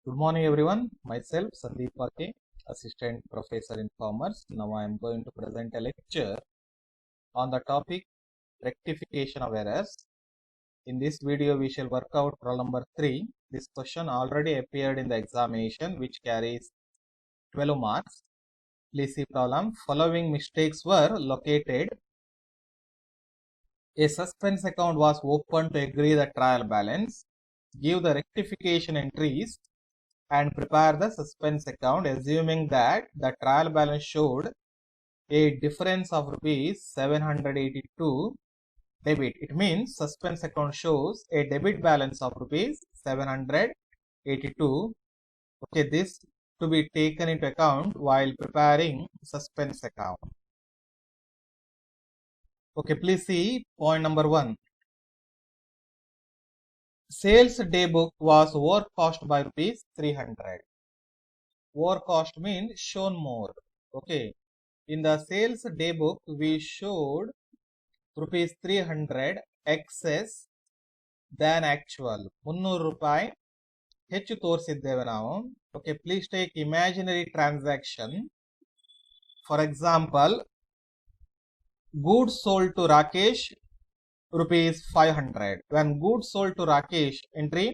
Good morning, everyone. Myself, Sandeep Pake, Assistant Professor in Commerce. Now I am going to present a lecture on the topic rectification of errors. In this video, we shall work out problem number 3. This question already appeared in the examination, which carries 12 marks. Please see problem. Following mistakes were located. A suspense account was opened to agree the trial balance. Give the rectification entries and prepare the suspense account, assuming that the trial balance showed a difference of rupees 782 debit. It means suspense account shows a debit balance of rupees 782. Okay, this to be taken into account while preparing suspense account. Okay, please see point number 1. Sales day book was over cost by rupees 300. Over cost means shown more. Okay. In the sales day book, we showed rupees 300 excess than actual. 300 ರೂಪಾಯಿ ಹೆಚ್ಚು ತೋರಿಸಿದ್ದೇವೆ ನಾವು. Okay, please take imaginary transaction. For example, goods sold to Rakesh rupees 500. When goods sold to Rakesh, entry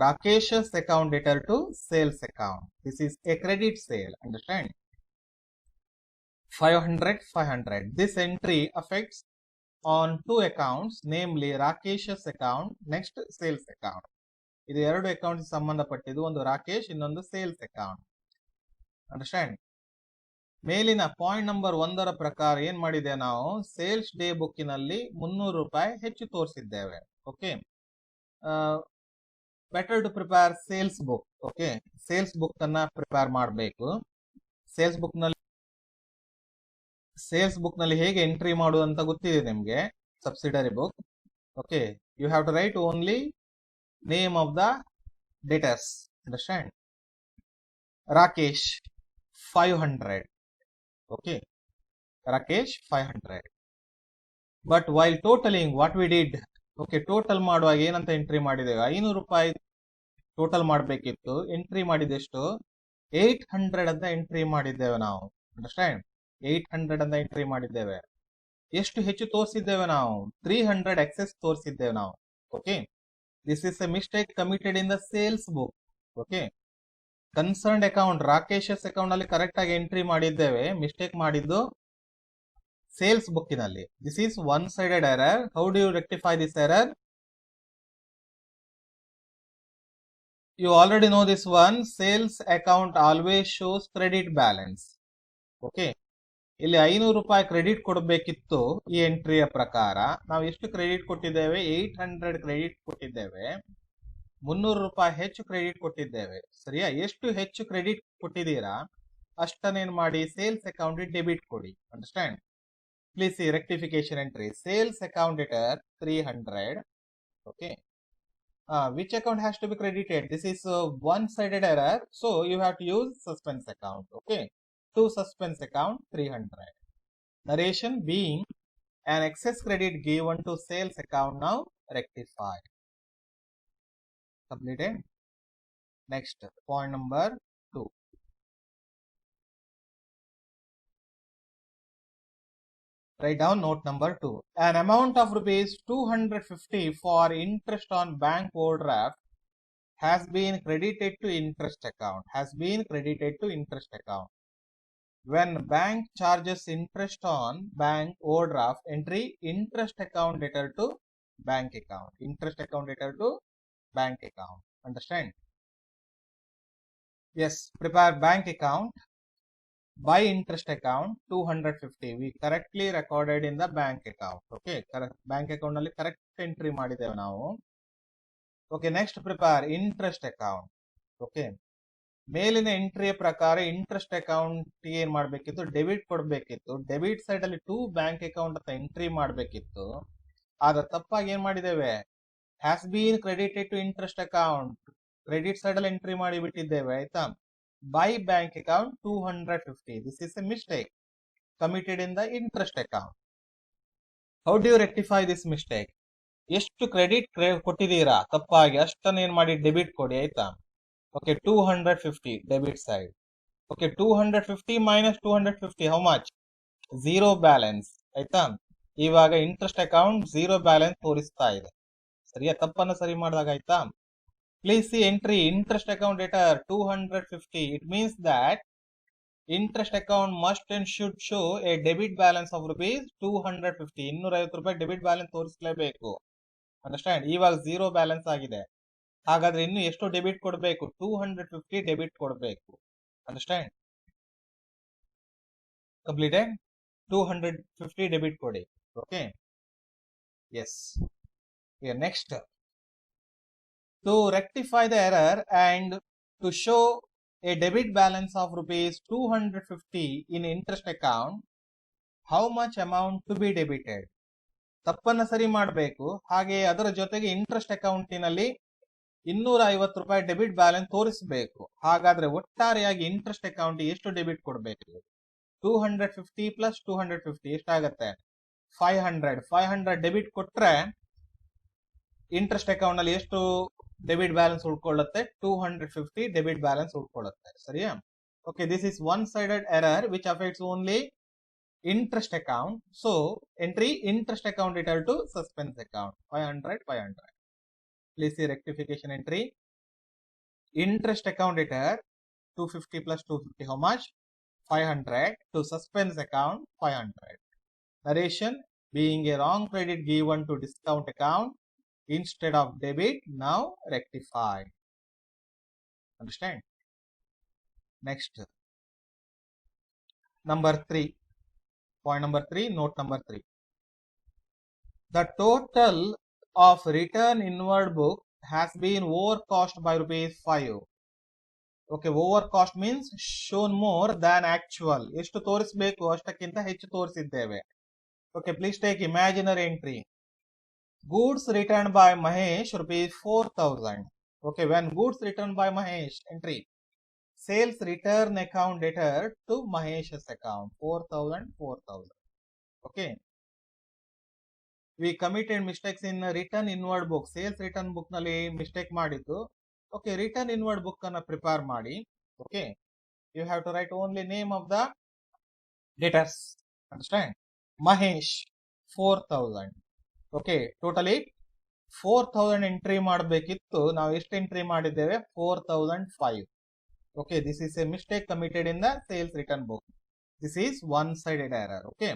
Rakesh's account debtor to sales account. This is a credit sale. Understand? 500. This entry affects on two accounts, namely Rakesh's account, next sales account. ಇದು ಎರಡು account ಸಂಬಂಧಪಟ್ಟಿದ್ದು, ಒಂದು ರಾಕೇಶ್, ಇನ್ನೊಂದು sales account. Understand? ಮೇಲಿನ point number 1 ಪ್ರಕಾರ ಏನ್ ಮಾಡಿದೆ, ನಾವು ಸೇಲ್ಸ್ ಡೇ ಬುಕ್ಕಿನಲ್ಲಿ 300 ರೂಪಾಯಿ ಹೆಚ್ಚು ತೋರಿಸಿದ್ದೇವೆ. Okay, better to prepare sales book. Okay, sales book ಅನ್ನ ಪ್ರಿಪೇರ್ ಮಾಡಬೇಕು. ಸೇಲ್ಸ್ ಬುಕ್ ನಲ್ಲಿ ಹೇಗೆ ಎಂಟ್ರಿ ಮಾಡುವುದು ಅಂತ ಗೊತ್ತಿದೆ ನಿಮ್ಗೆ. Subsidiary book. Okay, you have to write only name of the debtors. Understand? Rakesh 500. Okay, Rakesh 500. But while totaling, what we did, okay, total ಮಾಡುವಾಗ ಏನಂತ ಎಂಟ್ರಿ ಮಾಡಿದ್ದೇವೆ, 500 ರೂಪಾಯಿ ಟೋಟಲ್ ಮಾಡಬೇಕಿತ್ತು. ಎಂಟ್ರಿ ಮಾಡಿದೆಷ್ಟು 800 ಅಂತ ಎಂಟ್ರಿ ಮಾಡಿದ್ದೇವೆ ನಾವು. ಅಂಡರ್ಸ್ಟ್ಯಾಂಡ್? 800 ಅಂತ ಎಂಟ್ರಿ ಮಾಡಿದ್ದೇವೆ. ಎಷ್ಟು ಹೆಚ್ಚು ತೋರಿಸಿದ್ದೇವೆ ನಾವು? 300 ಎಕ್ಸೆಸ್ ತೋರಿಸಿದ್ದೇವೆ ನಾವು. Okay, this is a mistake committed in the sales book. Okay, concerned account Rakesh's account ನಲ್ಲಿ ಕರೆಕ್ಟ್ ಆಗಿ ಎಂಟ್ರಿ ಮಾಡಿದ್ದೇವೆ, ಮಿಸ್ಟೇಕ್ ಮಾಡಿದ್ದು ಸೇಲ್ಸ್ ಬುಕ್ಕಿನಲ್ಲಿ. This is one sided error. How do you rectify this error? You already know this one. Sales account always shows credit balance. Okay, ಇಲ್ಲಿ 500 ರೂಪಾಯಿ credit ಕೊಡಬೇಕಿತ್ತು. ಈ ಎಂಟ್ರಿಯ ಪ್ರಕಾರ ನಾವು ಎಷ್ಟು ಕ್ರೆಡಿಟ್ ಕೊಟ್ಟಿದ್ದೇವೆ? 800 ಕ್ರೆಡಿಟ್ ಕೊಟ್ಟಿದ್ದೇವೆ. 300 ರೂಪಾಯಿ ಹೆಚ್ಚು ಕ್ರೆಡಿಟ್ ಕೊಟ್ಟಿದ್ದೇವೆ. ಸರಿಯಾ? ಎಷ್ಟು ಹೆಚ್ಚು ಕ್ರೆಡಿಟ್ ಕೊಟ್ಟಿದ್ದೀರಾ ಅಷ್ಟನ್ನೇನ್ ಮಾಡಿ ಸೇಲ್ಸ್ ಅಕೌಂಟ್ ಡೆಬಿಟ್ ಕೊಡಿ. Understand? Please C rectification entry. Sales account deter 300. Okay, which account has to be credited? This is one-sided error, so you have to use suspense account. Okay, to suspense account 300. Narration being an excess credit given to sales account now rectified. Completed. Next, point number 2. Write down note number 2. An amount of rupees 250 for interest on bank overdraft has been credited to interest account. When bank charges interest on bank overdraft, entry interest account debtor to bank account. Interest account debtor to bank account. Understand? Yes, prepare bank account. By interest account 250 we correctly recorded in the bank account. Okay, bank account ನಲ್ಲಿ correct entry ಮಾಡಿದ್ದೇವೆ ನಾವು. Okay, next prepare interest account. Okay, ಮೇಲಿನ ಎಂಟ್ರಿಯ ಪ್ರಕಾರ interest account ಏನ್ ಮಾಡ್ಬೇಕಿತ್ತು? Debit ಕೊಡ್ಬೇಕಿತ್ತು. Debit side ಅಲ್ಲಿ 2 bank account ಅಂತ entry ಮಾಡ್ಬೇಕಿತ್ತು. ಆಗ ತಪ್ಪಾಗಿ ಏನ್ ಮಾಡಿದ್ದೇವೆ? Has been credited to interest account. Credit side ಅಲ್ಲಿ ಎಂಟ್ರಿ ಮಾಡಿ ಬಿಟ್ಟಿದ್ದೇವೆ. ಆಯ್ತಾ? By bank account 250. This is a mistake committed in the interest account. How do you rectify this mistake? ಎಷ್ಟು ಕ್ರೆಡಿಟ್ ಕೊಟ್ಟಿದ್ದೀರಾ ತಪ್ಪಾಗಿ ಅಷ್ಟನ್ನ ಏನ್ ಮಾಡಿ ಡೆಬಿಟ್ ಕೊಡಿ. ಆಯ್ತಾ? Okay, 250 debit side. Okay, 250 minus 250, how much? Zero balance. ಆಯ್ತಾ? ಇವಾಗ ಇಂಟ್ರೆಸ್ಟ್ ಅಕೌಂಟ್ ಝೀರೋ ಬ್ಯಾಲೆನ್ಸ್ ತೋರಿಸ್ತಾ ಇದೆ. ಸರಿಯಾ? ತಪ್ಪನ್ನು ಸರಿ ಮಾಡಿದಾಗ ಆಯ್ತಾ? Please see entry interest account data 250. It means that interest account must and should show a debit balance of rupees 250. 250 ರೂಪಾಯಿ ಡೆಬಿಟ್ ಬ್ಯಾಲೆನ್ಸ್ ತೋರಿಸಲೇಬೇಕು. ಅಂಡರ್ಸ್ಟ್ಯಾಂಡ್? ಇವಾಗ ಝೀರೋ ಬ್ಯಾಲೆನ್ಸ್ ಆಗಿದೆ. ಹಾಗಾದ್ರೆ ಇನ್ನು ಎಷ್ಟು ಡೆಬಿಟ್ ಕೊಡಬೇಕು? 250 ಡೆಬಿಟ್ ಕೊಡಬೇಕು. ಅಂಡರ್ಸ್ಟ್ಯಾಂಡ್? ಕಂಪ್ಲೀಟೆಡ್? 250 ಡೆಬಿಟ್ ಕೊಡಿ. Okay, yes. Next, to rectify the error and to show a debit balance of rupees 250 in interest account, how much amount to be debited? ತಪ್ಪನ್ನ ಸರಿ ಮಾಡಬೇಕು. ಹಾಗೆ ಅದರ ಜೊತೆಗೆ ಇಂಟ್ರೆಸ್ಟ್ ಅಕೌಂಟಿನಲ್ಲಿ 250 ರೂಪಾಯಿ ಡೆಬಿಟ್ ಬ್ಯಾಲೆನ್ಸ್ ತೋರಿಸಬೇಕು. ಹಾಗಾದ್ರೆ ಒಟ್ಟಾರೆಯಾಗಿ ಇಂಟ್ರೆಸ್ಟ್ ಅಕೌಂಟ್ ಎಷ್ಟು ಡೆಬಿಟ್ ಕೊಡಬೇಕು? 250 ಪ್ಲಸ್ 250 ಎಷ್ಟಾಗತ್ತೆ? 500. 500 ಡೆಬಿಟ್ ಕೊಟ್ರೆ ಇಂಟ್ರೆಸ್ಟ್ ಅಕೌಂಟ್ ನಲ್ಲಿ ಎಷ್ಟು ಡೆಬಿಟ್ ಬ್ಯಾಲೆನ್ಸ್ ಉಳ್ಕೊಳ್ಳುತ್ತೆ? 250 ಡೆಬಿಟ್ ಬ್ಯಾಲೆನ್ಸ್ ಉಳ್ಕೊಳ್ಳುತ್ತೆ. ಸರಿಯಾ? Okay, this is one sided error which affects only interest account. So entry interest account detail to suspense account 500. Please see rectification entry. Interest account detail 250 plus 250, how much? 500. To suspense account 500. Narration: being a wrong credit given to discount account instead of debit, now rectified. Understand? Next, number 3. Point number 3, note number 3. The total of return inward book has been overcost by rupees 5. Okay, overcost means shown more than actual. ಎಷ್ಟು ತೋರಿಸಬೇಕು ಅಷ್ಟಕ್ಕಿಂತ ಹೆಚ್ಚು ತೋರಿಸಿದ್ದೇವೆ. Okay, please take imaginary entry. Goods returned by Mahesh rupees 4,000. Okay, when goods returned by Mahesh, entry sales return account debtor to Mahesh's account 4,000. Okay, we committed mistakes in return inward book. Sales return book ನಲ್ಲಿ mistake ಮಾಡಿದ್ದು. Okay, return inward book ಅನ್ನ prepare ಮಾಡಿ. Okay, you have to write only name of the debtors. Understand? Mahesh 4,000. Okay, totally 4,000 entry ಮಾಡಬೇಕಿತ್ತು. ನಾವು ಎಷ್ಟು entry ಮಾಡಿದ್ದೇವೆ? 4,005. Okay, this is a mistake committed in the sales return book. This is one-sided error. Okay,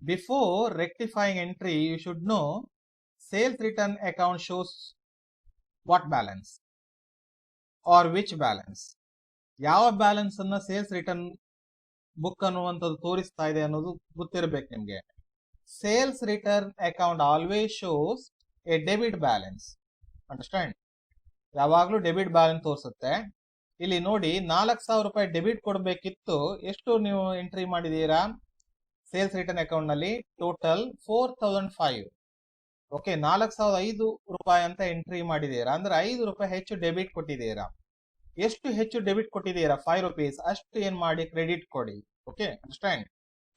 before rectifying entry, you should know sales return account shows what balance or which balance. ಯಾವ balance ಅನ್ನ sales return book ಅನ್ನುವಂಥದ್ದು ತೋರಿಸ್ತಾ ಇದೆ ಅನ್ನೋದು ಗೊತ್ತಿರಬೇಕು ನಿಮ್ಗೆ. Sales return account always shows A debit balance. Understand? ಯಾವಾಗ್ಲೂ debit balance ತೋರಿಸುತ್ತೆ. ಇಲ್ಲಿ ನೋಡಿ, 4,000 ರೂಪಾಯಿ ಡೆಬಿಟ್ ಕೊಡಬೇಕಿತ್ತು. ಎಷ್ಟು ನೀವು ಎಂಟ್ರಿ ಮಾಡಿದೀರಾ ಸೇಲ್ಸ್ ರಿಟರ್ನ್ ಅಕೌಂಟ್ ನಲ್ಲಿ? ಟೋಟಲ್ 4,005. ಓಕೆ, 4,005 ರೂಪಾಯಿ ಅಂತ ಎಂಟ್ರಿ ಮಾಡಿದೀರಾ ಅಂದ್ರೆ 5 ರೂಪಾಯಿ ಹೆಚ್ಚು ಡೆಬಿಟ್ ಕೊಟ್ಟಿದ್ದೀರಾ. ಎಷ್ಟು ಹೆಚ್ಚು ಡೆಬಿಟ್ ಕೊಟ್ಟಿದ್ದೀರಾ? 5 rupees. ಅಷ್ಟು ಏನ್ ಮಾಡಿ ಕ್ರೆಡಿಟ್ ಕೊಡಿ. Okay, understand?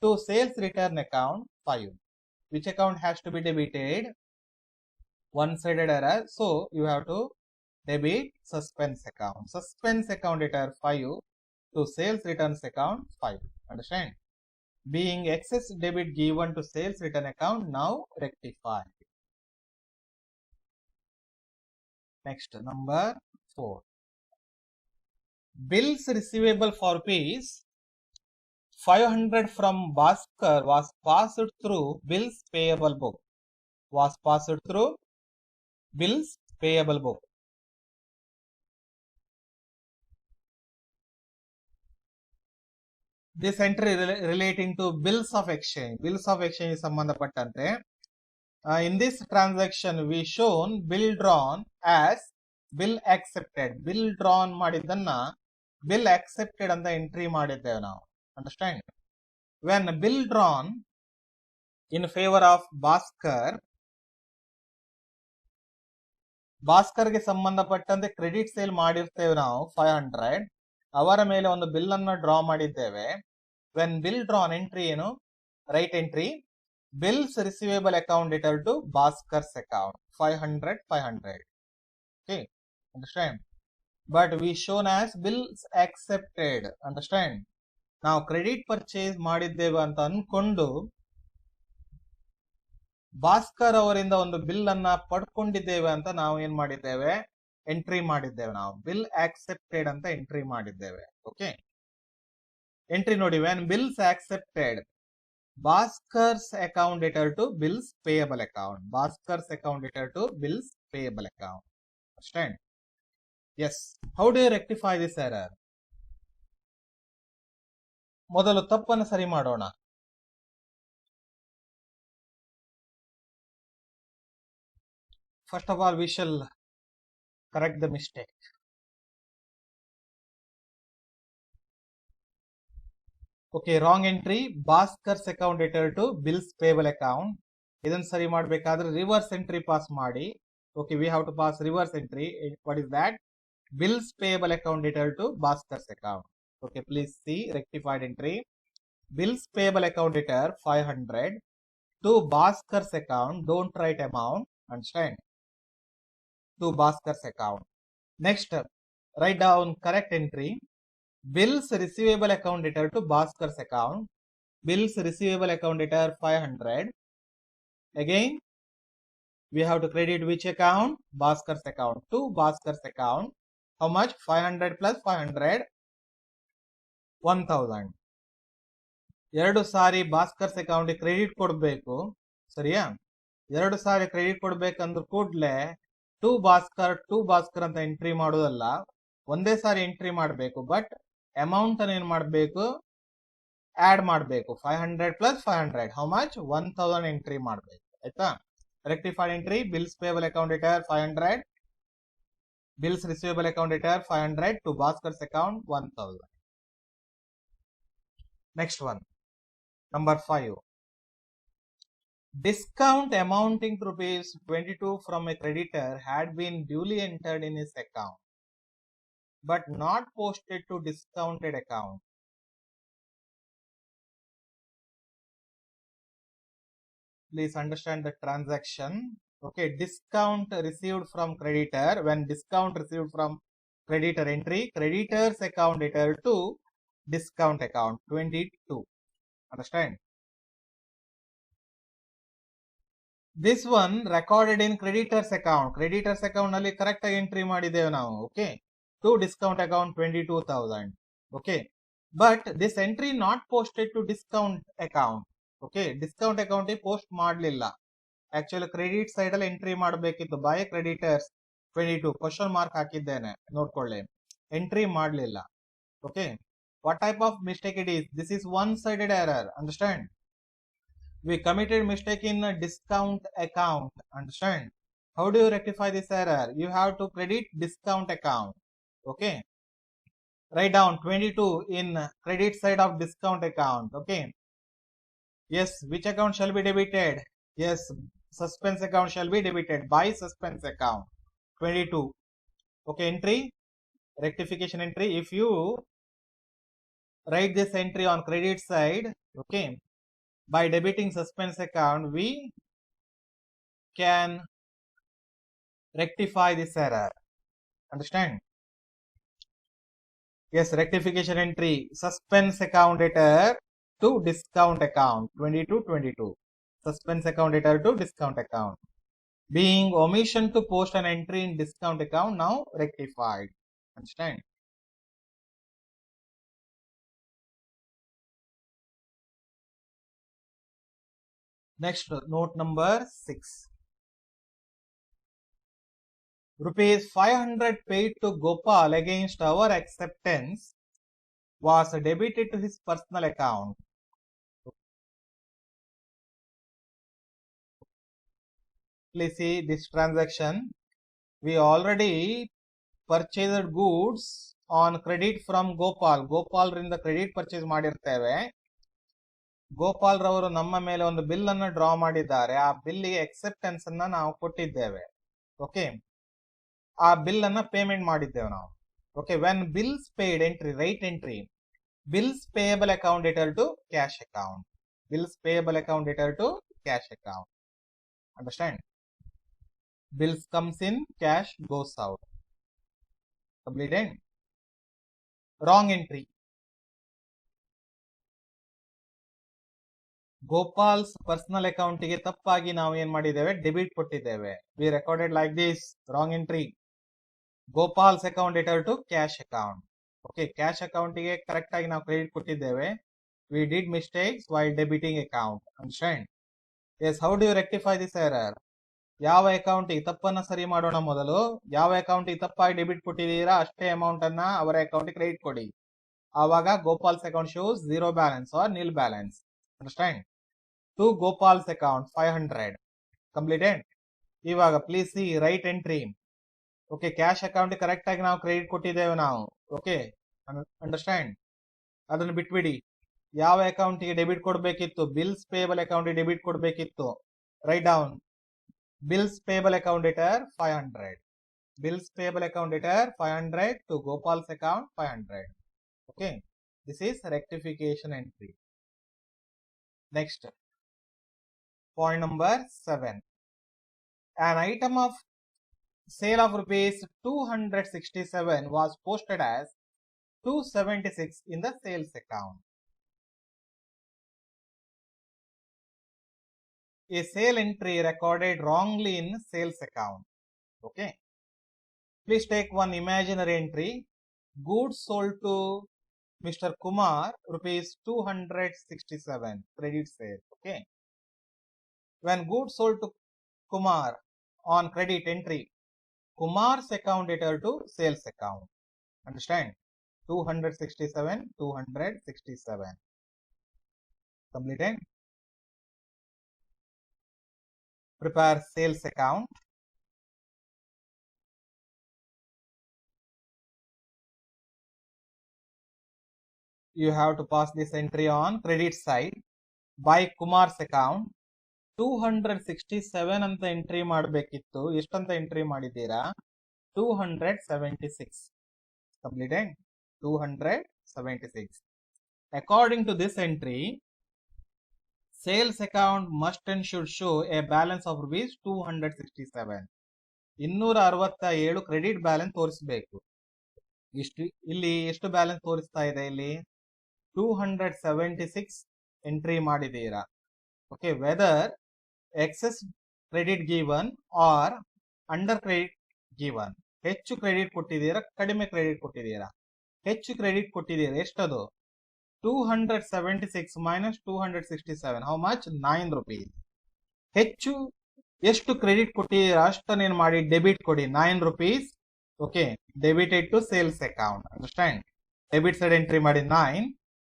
To sales return account 5. Which account has to be debited? One sided error. So you have to debit suspense account. Suspense account debtor 5 to sales returns account 5. Understand? Being excess debit given to sales return account, now rectified. Next, number 4. Bills receivable for rupees 500 from Bhaskar was passed through bills payable book. Was passed through bills payable book. This entry relating to bills of exchange. Bills of exchange ಸಂಬಂಧಪಟ್ಟಂತೆ in this transaction we shown bill drawn as bill accepted. Bill drawn ಮಾಡಿದ್ದನ್ನ bill accepted ಅಂತ entry ಮಾಡಿದ್ದೇವೆ ನಾವು. Understand? When bill drawn in favor of ಭಾಸ್ಕರ್ಗೆ ಸಂಬಂಧಪಟ್ಟಂತೆ credit sale ಮಾಡಿರ್ತೇವೆ ನಾವು 500. ಅವರ ಮೇಲೆ ಒಂದು ಬಿಲ್ ಅನ್ನ ಡ್ರಾ ಮಾಡಿದ್ದೇವೆ. ವೆನ್ ಬಿಲ್ ಡ್ರಾನ್ ಎಂಟ್ರಿ ಏನು? Right entry bills receivable account debtor to Bhaskar's account 500. Okay, understand? but we shown as bills accepted. Understand? ನಾವು ಕ್ರೆಡಿಟ್ ಪರ್ಚೇಸ್ ಮಾಡಿದ್ದೇವೆ ಅಂತ ಅನ್ಕೊಂಡು ಭಾಸ್ಕರ್ ಅವರಿಂದ ಒಂದು ಬಿಲ್ ಅನ್ನ ಪಡ್ಕೊಂಡಿದ್ದೇವೆ ಅಂತ ನಾವು ಏನ್ ಮಾಡಿದ್ದೇವೆ, ಎಂಟ್ರಿ ಮಾಡಿದ್ದೇವೆ. ನಾವು ಬಿಲ್ ಆಕ್ಸೆಪ್ಟೆಡ್ ಅಂತ ಎಂಟ್ರಿ ಮಾಡಿದ್ದೇವೆ. ಓಕೆ, ಎಂಟ್ರಿ ನೋಡಿ. When bills accepted, Bhaskar's account debtor to bills payable account. Bhaskar's account debtor to bills payable account. Understand? Yes. How do you rectify this error? ಮೊದಲು ತಪ್ಪನ್ನು ಸರಿ ಮಾಡೋಣ. First of all, we shall correct the mistake. Okay, wrong entry. Bhaskar's account debtor to bills payable account. ಇದನ್ನು ಸರಿ ಮಾಡಬೇಕಾದ್ರೆ reverse entry pass ಮಾಡಿ. Okay, we have to pass reverse entry. What is that? Bills payable account debtor to Bhaskar's account. Okay, please see rectified entry. Bills payable account debtor 500 to Bhaskar's account. Don't write amount. Understand? To Bhaskar's account. Next, write down correct entry. Bills receivable account debtor to Bhaskar's account. Bills receivable account debtor 500. Again, we have to credit which account? Bhaskar's account. To Bhaskar's account. How much? 500 plus 500. 1000. ಎರಡು ಸಾರಿ ಭಾಸ್ಕರ್ಸ್ account credit ಕೊಡಬೇಕು. ಸರಿಯಾ? ಎರಡು ಸಾರಿ credit ಕೊಡ್ಬೇಕಂದ್ರ ಕೂಡ್ಲೆ to Bhaskar ಅಂತ entry ಮಾಡೋದಲ್ಲ, ಒಂದೇ ಸಾರಿ entry ಮಾಡಬೇಕು. But amount ಅನ್ನು ಏನ್ ಮಾಡಬೇಕು? ಆಡ್ ಮಾಡಬೇಕು. 500 ಪ್ಲಸ್ 500 ಹೌ ಮಚ್? 1000 ಎಂಟ್ರಿ ಮಾಡಬೇಕು. ಆಯ್ತಾ? Rectified entry. Bills payable account debtor 500, bills receivable account debtor 500 to Bhaskar's account 1000. Next one, number 5. Discount amounting to rupees 22 from a creditor had been duly entered in his account but not posted to discounted account. Please understand the transaction. Okay, discount received from creditor. When discount received from creditor, entry creditor's account debtor to discount account 22. Understand? This one recorded in creditors account. Creditors account ನಲ್ಲಿ correct ಆಗಿ entry ಮಾಡಿದ್ದೇವೆ ನಾವು. Okay, to discount account 22,000. Okay, but this entry not posted to discount account. Okay, discount account post ಮಾಡಲಿಲ್ಲ. Actually credit side ಅಲ್ಲಿ entry ಮಾಡಬೇಕಿತ್ತು. By creditors 22 question mark ಹಾಕಿದ್ದೇನೆ, ನೋಡ್ಕೊಳ್ಳಿ. Entry ಮಾಡಲಿಲ್ಲ. Okay, what type of mistake it is? This is one-sided error. Understand? We committed mistake in a discount account. Understand? How do you rectify this error? You have to credit discount account. Okay, write down 22 in credit side of discount account. Okay, yes, which account shall be debited? Yes, suspense account shall be debited by suspense account 22. Okay, entry, rectification entry. If you write this entry on credit side, okay, by debiting suspense account, we can rectify this error. Understand? Yes, rectification entry. Suspense account debtor to discount account 22. Suspense account debtor to discount account. Being omission to post an entry in discount account, now rectified. Understand? Next, note number 6. Rupees 500 paid to Gopal against our acceptance was debited to his personal account. Please see this transaction. We already purchased goods on credit from Gopal. Gopal ರಿಂದ credit purchase ಮಾಡಿರ್ತೇವೆ. ಗೋಪಾಲ್ ರವರು ನಮ್ಮ ಮೇಲೆ ಒಂದು bill ಅನ್ನು draw ಮಾಡಿದ್ದಾರೆ. ಆ ಬಿಲ್ಗೆ acceptance ಅನ್ನ ನಾವು ಕೊಟ್ಟಿದ್ದೇವೆ. ಓಕೆ, ಆ ಬಿಲ್ ಅನ್ನ ಪೇಮೆಂಟ್ ಮಾಡಿದ್ದೇವೆ ನಾವು. Okay, when bills paid, entry, right entry. Bills payable account debtor to cash account. Bills payable account debtor to cash account. Understand? Bills comes in, cash goes out. Completed. Wrong entry. Gopal's personal account ಗೆ ತಪ್ಪಾಗಿ ನಾವು ಏನ್ ಮಾಡಿದ್ದೇವೆ, debit ಕೊಟ್ಟಿದ್ದೇವೆ. We recorded like this, wrong entry. Gopal's account debtor to cash account. Okay, cash account ಗೆ correct ಆಗಿ ನಾವು credit ಕೊಟ್ಟಿದ್ದೇವೆ. We did mistakes while debiting account. Understand? Yes, how do you rectify this error? ಯಾವ account ಗೆ ತಪ್ಪನ್ನ ಸರಿ ಮಾಡೋಣ. ಮೊದಲು ಯಾವ ಅಕೌಂಟ್ ಗೆ ತಪ್ಪಾಗಿ ಡೆಬಿಟ್ ಕೊಟ್ಟಿದ್ದೀರಾ ಅಷ್ಟೇ ಅಮೌಂಟ್ ಅನ್ನ ಅವರ ಅಕೌಂಟ್ ಕ್ರೆಡಿಟ್ ಕೊಡಿ. ಆವಾಗ Gopal's account shows zero balance or nil balance. Understand? To Gopal's account 500. Completed. ಇವಾಗ please see right entry. Okay, cash account correct ಆಗಿ ನಾವು ಕ್ರೆಡಿಟ್ ಕೊಟ್ಟಿದ್ದೇವೆ ನಾವು. Okay, understand? ಅದನ್ನು ಬಿಟ್ಬಿಡಿ. ಯಾವ ಅಕೌಂಟ್ ಗೆ ಡೆಬಿಟ್ ಕೊಡಬೇಕಿತ್ತು? ಬಿಲ್ಸ್ ಪೇಬಲ್ ಅಕೌಂಟ್ ಗೆ ಡೆಬಿಟ್ ಕೊಡಬೇಕಿತ್ತು. Write down. Bills payable account debtor 500. Bills payable account debtor 500 to Gopal's account 500. Okay, this is rectification entry. Next, point number 7. An item of sale of rupees 267 was posted as 276 in the sales account. A sale entry recorded wrongly in sales account. Okay, please take one imaginary entry. Goods sold to Mr. Kumar rupees 267, credit sale. Okay, when goods sold to Kumar on credit entry, Kumar's account debtor to sales account. Understand? 267, 267. Completed. Prepare sales account. You have to pass this entry on credit side. By Kumar's account 267 ಅಂತ entry ಮಾಡಬೇಕಿತ್ತು. ಎಷ್ಟಂತ entry ಮಾಡಿದ್ದೀರಾ? 276. Completed. 276. According to this entry, sales account must and should show a balance of rupees 267. 267 credit balance ತೋರಿಸಬೇಕು. ಇಲ್ಲಿ ಎಷ್ಟು balance ತೋರಿಸ್ತಾ ಇದೆ? ಇಲ್ಲಿ 276 ಎಂಟ್ರಿ ಮಾಡಿದ್ದೀರಾ. Okay, whether excess credit given or under credit given. ಹೆಚ್ಚು ಕ್ರೆಡಿಟ್ ಕೊಟ್ಟಿದ್ದೀರಾ, ಕಡಿಮೆ ಕ್ರೆಡಿಟ್ ಕೊಟ್ಟಿದ್ದೀರಾ? ಹೆಚ್ಚು ಕ್ರೆಡಿಟ್ ಕೊಟ್ಟಿದ್ದೀರಾ. ಎಷ್ಟದು? 276 minus 267. How much? 9 rupees. ಹೆಚ್ಚು ಎಷ್ಟು ಕ್ರೆಡಿಟ್ ಕೊಟ್ಟಿದ್ದೀರಾ ಅಷ್ಟನ್ನೇನು ಮಾಡಿ ಡೆಬಿಟ್ ಕೊಡಿ. 9 rupees. Okay, debited to sales account. Understand? Debit side entry ಮಾಡಿ 9.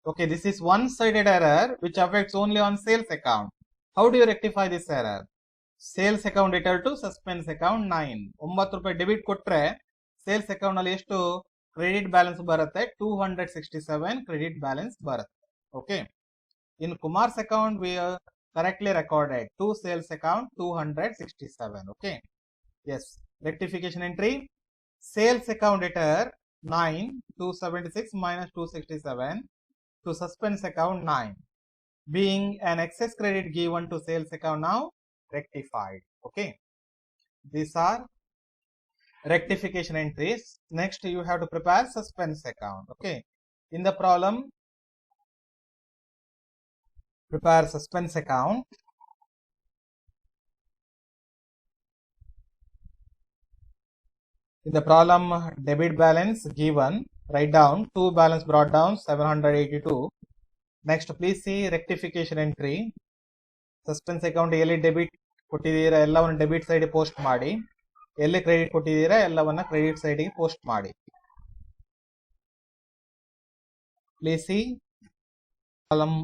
Okay, this is one-sided error which affects only on sales account. How do you rectify this error? Sales account debtor to suspense account 9. 9 ರೂಪಾಯಿ debit ಕೊಟ್ರೆ sales account ನಲ್ಲಿ ಎಷ್ಟು credit balance ಬರುತ್ತೆ? 267 credit balance ಬರುತ್ತೆ. Okay, in Kumar's account we correctly recorded to sales account 267. Okay, yes, rectification entry. Sales account debtor 9, 276 minus 267 to suspense account 9. Being an excess credit given to sales account now rectified. Okay, these are rectification entries. Next, you have to prepare suspense account. Okay, in the problem, prepare suspense account. In the problem, debit balance given, write down 2 balance brought down 782. Next, please see rectification entry. Suspense account ಎಲ್ಲಿ debit ಕೊಟ್ಟಿದ್ದೀರಾ ಎಲ್ಲವನ್ನು debit side post ಮಾಡಿ, ಎಲ್ಲಿ credit ಕೊಟ್ಟಿದ್ದೀರಾ ಎಲ್ಲವನ್ನ credit side ಗೆ post ಮಾಡಿ. Please see column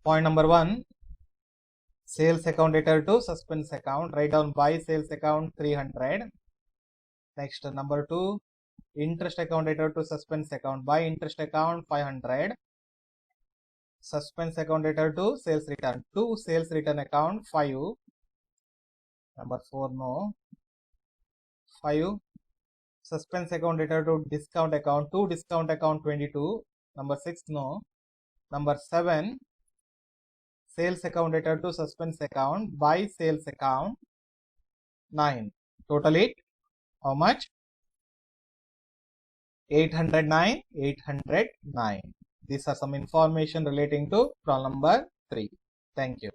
point number 1, sales account debtor to suspense account. Write down by sales account 300. Next, number 2, interest account debtor to suspense account. By interest account 500. Suspense account debtor to sales return. To sales return account 5. Number 4 no. 5. Suspense account debtor to discount account. To discount account 22. Number 6 no. Number 7. Sales account debtor to suspense account. By sales account 9. Total it how much? 809, 809. These are some information relating to problem number 3. Thank you.